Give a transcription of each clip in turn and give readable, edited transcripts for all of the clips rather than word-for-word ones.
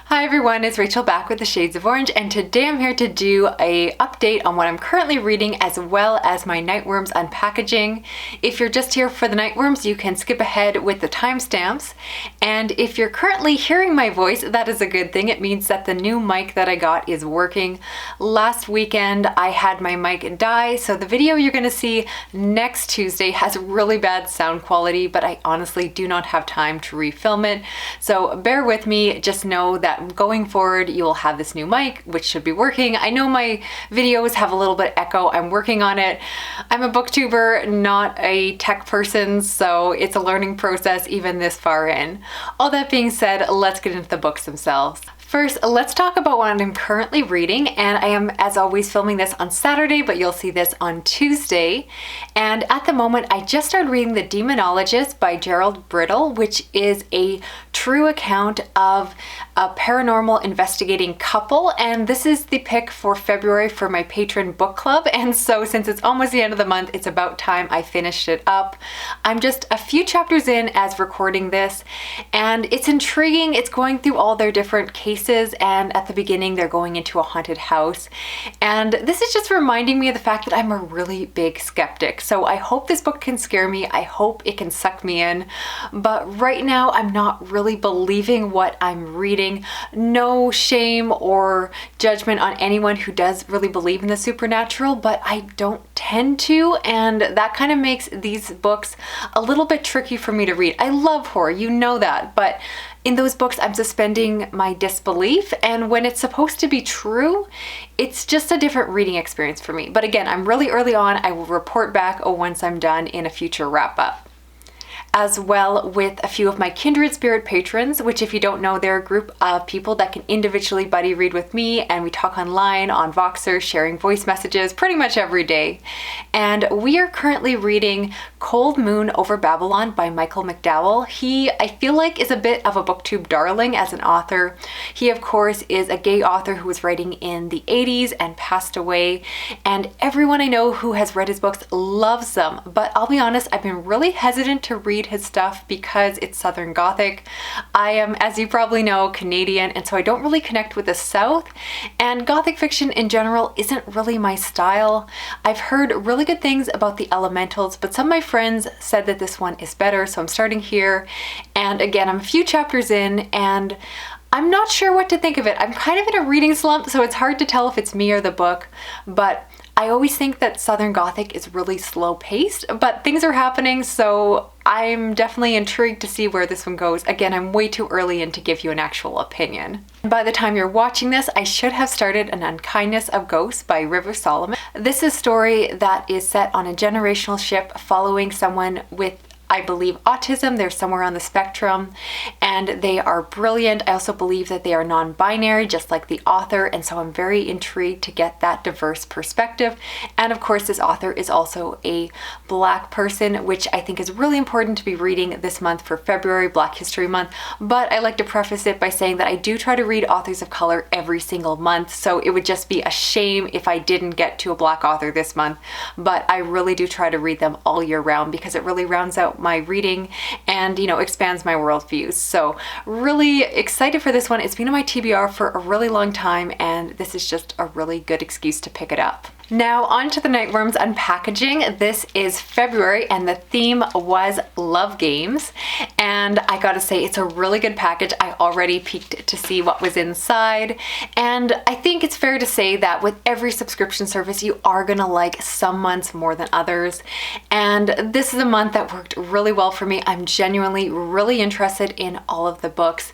Hi everyone, it's Rachel back with the Shades of Orange, and today I'm here to do a update on what I'm currently reading as well as my Nightworms Unpackaging. If you're just here for the Nightworms, you can skip ahead with the timestamps. And if you're currently hearing my voice, that is a good thing. It means that the new mic that I got is working. Last weekend I had my mic die, so the video you're going to see next Tuesday has really bad sound quality, but I honestly do not have time to refilm it. So bear with me, just know that going forward you will have this new mic which should be working. I know my videos have a little bit echo. I'm working on it. I'm a booktuber, not a tech person, so it's a learning process even this far in. All that being said, let's get into the books themselves. First, let's talk about what I'm currently reading, and I am, as always, filming this on Saturday, but you'll see this on Tuesday. And at the moment, I just started reading The Demonologist by Gerald Brittle, which is a true account of a paranormal investigating couple, and this is the pick for February for my patron book club, and so since it's almost the end of the month, it's about time I finished it up. I'm just a few chapters in as recording this, and it's intriguing. It's going through all their different cases, and at the beginning they're going into a haunted house, and this is just reminding me of the fact that I'm a really big skeptic. So I hope this book can scare me. I hope it can suck me in, but right now I'm not really believing what I'm reading. No shame or judgment on anyone who does really believe in the supernatural, but I don't tend to, and that kind of makes these books a little bit tricky for me to read. I love horror, you know that, but in those books, I'm suspending my disbelief, and when it's supposed to be true, it's just a different reading experience for me. But again, I'm really early on. I will report back once I'm done in a future wrap-up. As well with a few of my kindred spirit patrons, which if you don't know, they're a group of people that can individually buddy read with me, and we talk online on Voxer, sharing voice messages pretty much every day. And we are currently reading Cold Moon Over Babylon by Michael McDowell. He, I feel like, is a bit of a booktube darling as an author. He, of course, is a gay author who was writing in the 80s and passed away, and everyone I know who has read his books loves them. But I'll be honest, I've been really hesitant to read his stuff because it's Southern Gothic. I am, as you probably know, Canadian, and so I don't really connect with the South, and Gothic fiction in general isn't really my style. I've heard really good things about the Elementals, but some of my friends said that this one is better, so I'm starting here. And again, I'm a few chapters in, and I'm not sure what to think of it. I'm kind of in a reading slump, so it's hard to tell if it's me or the book, but I always think that Southern Gothic is really slow paced, but things are happening, so I'm definitely intrigued to see where this one goes. Again, I'm way too early in to give you an actual opinion. By the time you're watching this, I should have started An Unkindness of Ghosts by River Solomon. This is a story that is set on a generational ship following someone with, I believe, autism. They're somewhere on the spectrum, and they are brilliant. I also believe that they are non-binary, just like the author, and so I'm very intrigued to get that diverse perspective. And of course, this author is also a Black person, which I think is really important to be reading this month for February, Black History Month. But I like to preface it by saying that I do try to read authors of color every single month, so it would just be a shame if I didn't get to a Black author this month. But I really do try to read them all year round because it really rounds out my reading and, you know, expands my worldviews. So really excited for this one. It's been on my TBR for a really long time, and this is just a really good excuse to pick it up. Now on to the Nightworms Unpackaging. This is February, and the theme was love games, and I gotta say, it's a really good package. I already peeked to see what was inside, and I think it's fair to say that with every subscription service, you are gonna like some months more than others, and this is a month that worked really well for me. I'm genuinely really interested in all of the books,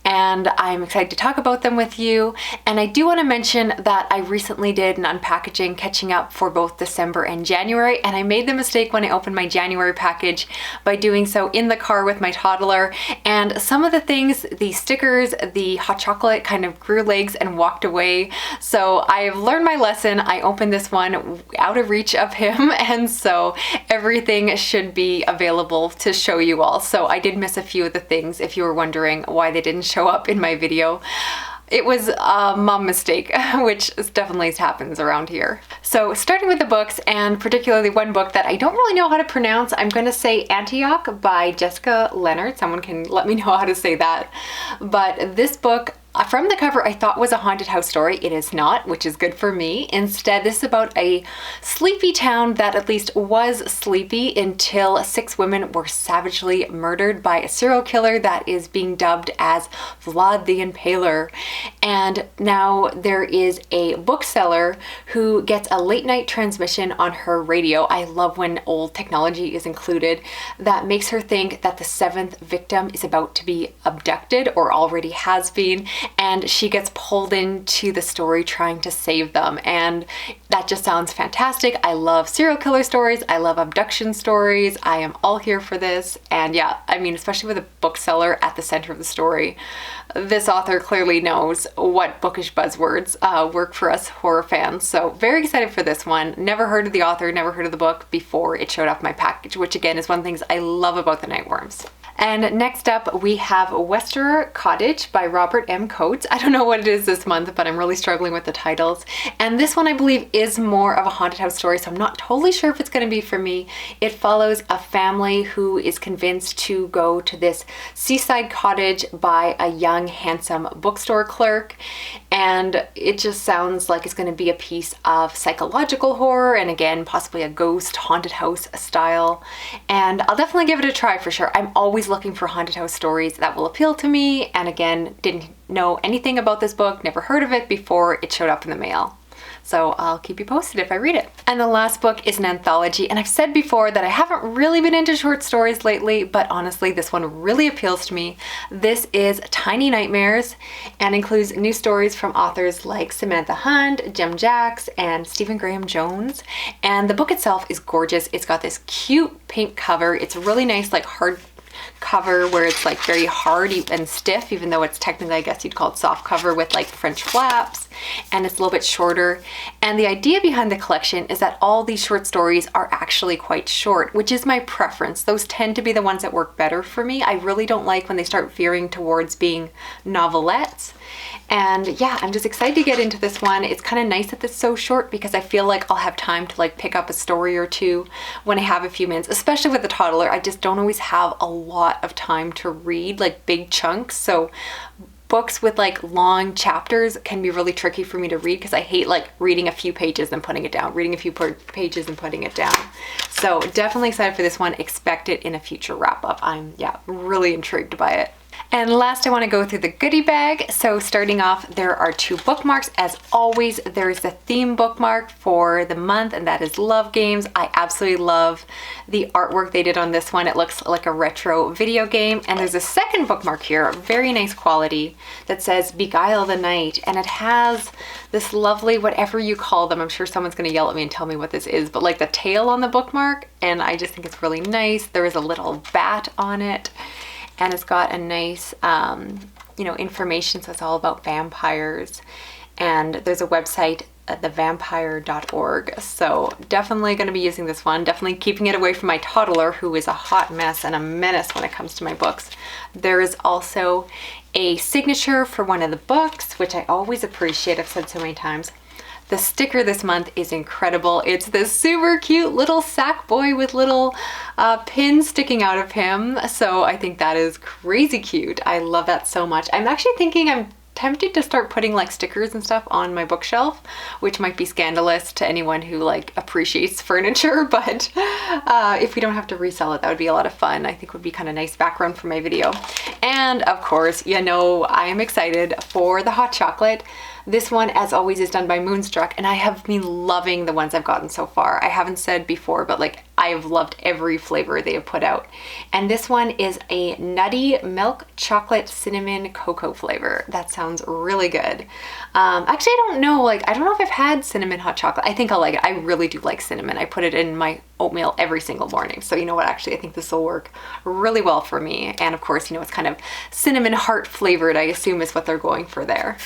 and I'm excited to talk about them with you. And I do want to mention that I recently did an unpackaging catching up for both December and January, and I made the mistake when I opened my January package by doing so in the car with my toddler, and some of the things, the stickers, the hot chocolate, kind of grew legs and walked away. So I've learned my lesson. I opened this one out of reach of him, and so everything should be available to show you all. So I did miss a few of the things if you were wondering why they didn't show up in my video. It was a mom mistake, which definitely happens around here. So starting with the books, and particularly one book that I don't really know how to pronounce, I'm going to say Antioch by Jessica Leonard. Someone can let me know how to say that. But this book from the cover, I thought was a haunted house story. It is not, which is good for me. Instead, this is about a sleepy town that at least was sleepy until 6 women were savagely murdered by a serial killer that is being dubbed as Vlad the Impaler. And now there is a bookseller who gets a late night transmission on her radio. I love when old technology is included. That makes her think that the 7th victim is about to be abducted or already has been. And she gets pulled into the story trying to save them. And that just sounds fantastic. I love serial killer stories. I love abduction stories. I am all here for this. And yeah, I mean, especially with a bookseller at the center of the story, this author clearly knows what bookish buzzwords work for us horror fans. So very excited for this one. Never heard of the author, never heard of the book before it showed up my package, which again is one of the things I love about the Nightworms. And next up we have Westerer Cottage by Robert M. Coates. I don't know what it is this month, but I'm really struggling with the titles. And this one I believe is more of a haunted house story, so I'm not totally sure if it's going to be for me. It follows a family who is convinced to go to this seaside cottage by a young, handsome bookstore clerk. And it just sounds like it's going to be a piece of psychological horror, and again, possibly a ghost haunted house style. And I'll definitely give it a try for sure. I'm always looking for haunted house stories that will appeal to me, and again, didn't know anything about this book, never heard of it before it showed up in the mail. So I'll keep you posted if I read it. And the last book is an anthology, and I've said before that I haven't really been into short stories lately, but honestly this one really appeals to me. This is Tiny Nightmares and includes new stories from authors like Samantha Hunt, Jem Jacks, and Stephen Graham Jones. And the book itself is gorgeous. It's got this cute pink cover. It's really nice, like hard cover where it's like very hard and stiff, even though it's technically, I guess you'd call it soft cover with like French flaps, and it's a little bit shorter. And the idea behind the collection is that all these short stories are actually quite short, which is my preference. Those tend to be the ones that work better for me. I really don't like when they start veering towards being novelettes. And yeah, I'm just excited to get into this one. It's kind of nice that it's so short because I feel like I'll have time to like pick up a story or two when I have a few minutes, especially with the toddler. I just don't always have a lot of time to read like big chunks. So books with like long chapters can be really tricky for me to read because I hate like reading a few pages and putting it down, reading a few pages and putting it down. So definitely excited for this one. Expect it in a future wrap up. I'm really intrigued by it. And last, I want to go through the goodie bag. So starting off, there are 2 bookmarks. As always, there's the theme bookmark for the month, and that is Love Games. I absolutely love the artwork they did on this one. It looks like a retro video game. And there's a second bookmark here, very nice quality, that says Beguile the Night. And it has this lovely, whatever you call them, I'm sure someone's going to yell at me and tell me what this is, but like the tail on the bookmark. And I just think it's really nice. There is a little bat on it. And it's got a nice, information. So it's all about vampires. And there's a website, thevampire.org. So definitely going to be using this one. Definitely keeping it away from my toddler, who is a hot mess and a menace when it comes to my books. There is also a signature for one of the books, which I always appreciate. I've said so many times. The sticker this month is incredible. It's this super cute little sack boy with little pins sticking out of him. So I think that is crazy cute. I love that so much. I'm actually thinking I'm tempted to start putting like stickers and stuff on my bookshelf, which might be scandalous to anyone who like appreciates furniture, but if we don't have to resell it, that would be a lot of fun. I think would be kind of nice background for my video. And of course, I am excited for the hot chocolate. This one, as always, is done by Moonstruck, and I have been loving the ones I've gotten so far. I haven't said before, but like I have loved every flavor they have put out. And this one is a nutty milk chocolate cinnamon cocoa flavor. That sounds really good. Actually, I don't know if I've had cinnamon hot chocolate. I think I'll like it. I really do like cinnamon. I put it in my oatmeal every single morning. So you know what, actually, I think this will work really well for me. And of course, it's kind of cinnamon heart flavored, I assume is what they're going for there.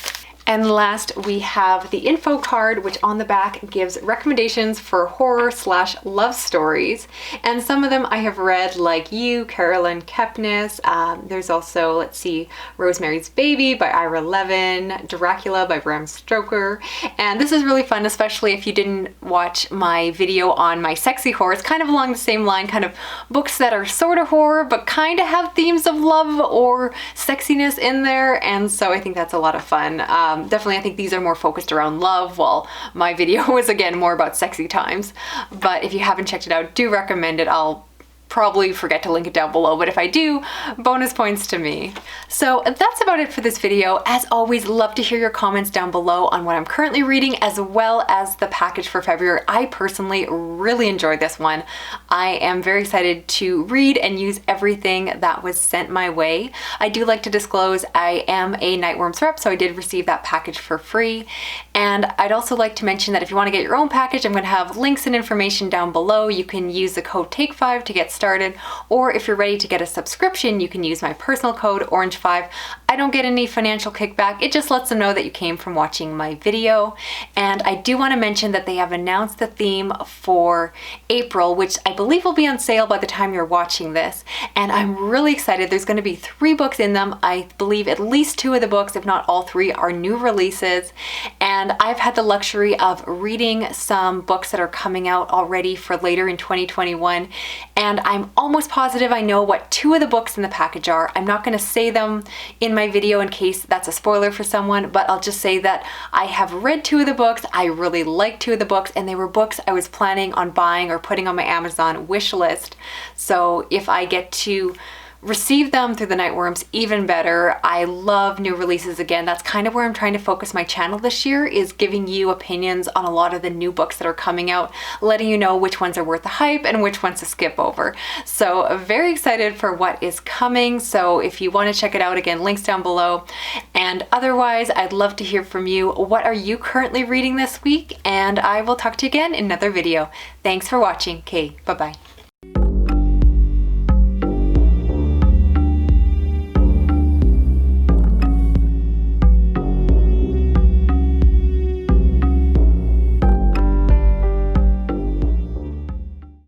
And last, we have the info card, which on the back gives recommendations for horror/love stories. And some of them I have read, like You, Carolyn Kepnes. There's also, let's see, Rosemary's Baby by Ira Levin, Dracula by Bram Stoker. And this is really fun, especially if you didn't watch my video on my sexy horror. It's kind of along the same line, kind of books that are sort of horror, but kind of have themes of love or sexiness in there. And so I think that's a lot of fun. Definitely, I think these are more focused around love, while my video was again more about sexy times. But if you haven't checked it out, do recommend it. I'll probably forget to link it down below, but if I do, bonus points to me. So that's about it for this video. As always, love to hear your comments down below on what I'm currently reading, as well as the package for February. I personally really enjoyed this one. I am very excited to read and use everything that was sent my way. I do like to disclose I am a Nightworms rep, so I did receive that package for free. And I'd also like to mention that if you want to get your own package, I'm going to have links and information down below. You can use the code TAKE5 to get started, or if you're ready to get a subscription, you can use my personal code ORANGE5. I don't get any financial kickback. It just lets them know that you came from watching my video. And I do want to mention that they have announced the theme for April, which I believe will be on sale by the time you're watching this. And I'm really excited. There's going to be 3 books in them. I believe at least 2 of the books, if not all 3, are new releases. And I've had the luxury of reading some books that are coming out already for later in 2021. And I'm almost positive I know what 2 of the books in the package are. I'm not going to say them in my video in case that's a spoiler for someone, but I'll just say that I have read 2 of the books. I really liked 2 of the books, and they were books I was planning on buying or putting on my Amazon wish list. So if I get to receive them through the Nightworms, even better. I love new releases again. That's kind of where I'm trying to focus my channel this year, is giving you opinions on a lot of the new books that are coming out, letting you know which ones are worth the hype and which ones to skip over. So very excited for what is coming. So if you want to check it out, again, links down below. And otherwise, I'd love to hear from you. What are you currently reading this week? And I will talk to you again in another video. Thanks for watching. Okay, bye-bye.